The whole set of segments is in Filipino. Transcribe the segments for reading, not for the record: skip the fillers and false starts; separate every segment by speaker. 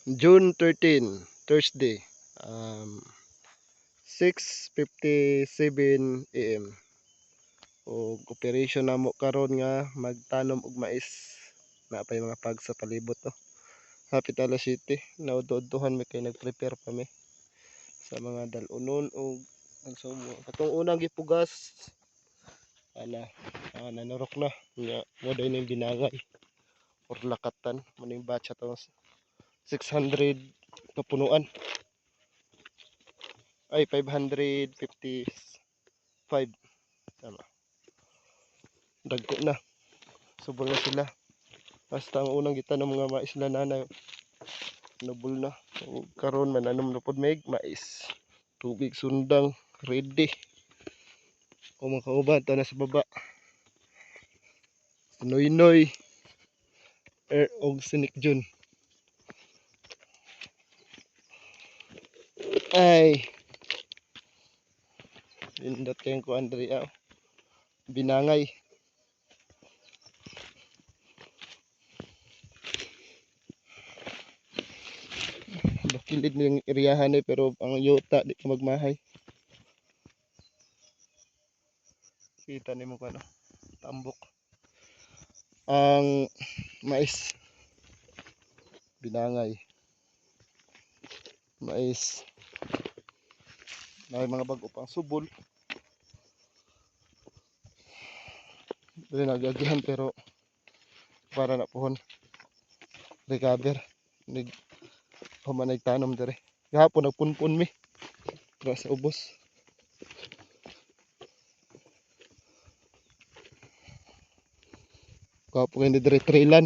Speaker 1: June 13, Thursday. 6:57 AM. O operation namo karon nga magtanom og mais. Napay mga pag sa palibot to. Hapit alas 7, naudto-udtohan mi kay nag-prepare pa mi sa mga dalunon og konsumo. Katong unang gipugas nanurok na nya mo day ning binangay or lakatan mo ning batch to 600 kapunuan ay 555 tama dagko na subol na sila basta ang unang gitanom nga mais na nanay nubol na ug karon mananom na pod meg mais tubig sundang ready kung makauban to na sa baba noy og sinik June ay pindot kayong ko Andrea binangay bakilid ng iriyahan pero ang yuta di ka magmahay kita nimo ko ano tambok ang mais binangay mais may mga bago pang subol dili nagagihan pero para na pohon recover nig pamanay tanom dire gahapon nagpunpun mi para sa ubos gahapon hindi dire trailan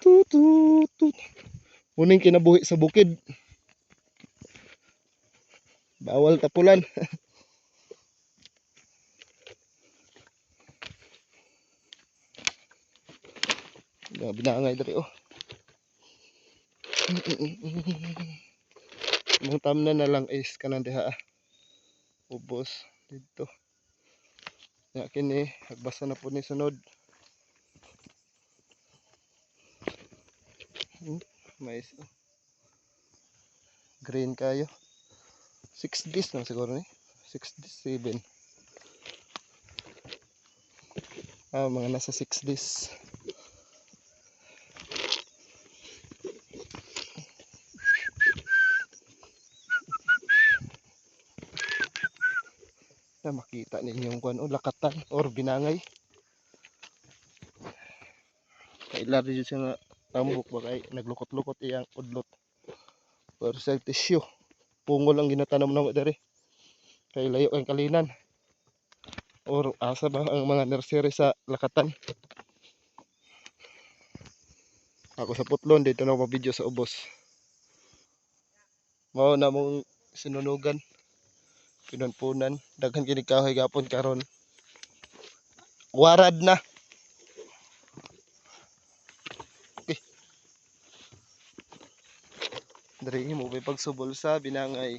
Speaker 1: tut muning kinabuhi sa bukid bawal tapulan binangay diri oh mong tamnan na lang is kanang diha ubos dito ya kini hagbasa na po ni sunod mais green kayo 6 days lang siguro ni 6 days 7 mga nasa 6 days na makita ninyong kuan o lakatan or binangay kailan rin siya nga tambok ba kay naglukot-lukot iyang udlot or sa tissue pungol ang ginatanom na mo dere kay layo ang kalinan or asa ba ang mga nursery sa lakatan ako sa putlon dito na ako video sa ubos mao na mong sinunugan pinunpunan daghan kini kahoy gapon karon warad na okay. Dari mo may pagsubol sa binangay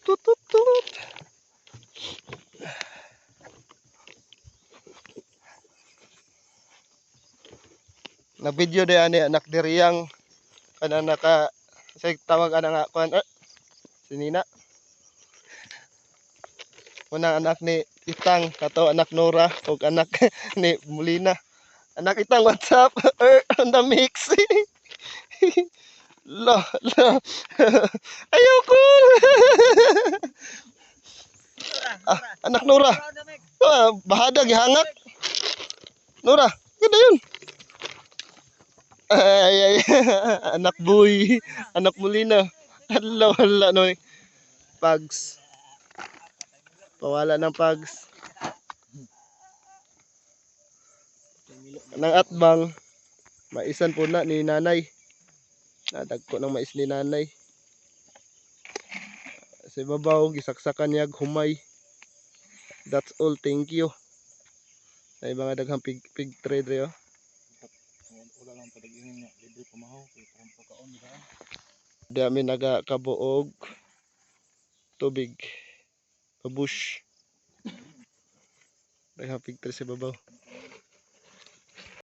Speaker 1: tut. Na video de ani anak diriyang kana naka say tawag ana nga kuan sinina unang anak ni Itang kato anak Nora ug anak ni Molina anak Itang what's up on the mix la ayoko anak Nora bahada gihangak Nora ganda yun ay anak boy anak Molina hala no pags pawala ng pags ng atbang maisan po na ni nanay nadagko ng mais ni nanay sa ibabaw gisaksakan niya humay that's all thank you ay mga daghang pig trade reo wala lang padagingin
Speaker 2: libre pumahaw kay parang pagkaon di ba?
Speaker 1: Di kami nagakabuog tubig. Pabush. Naghapig sa babaw.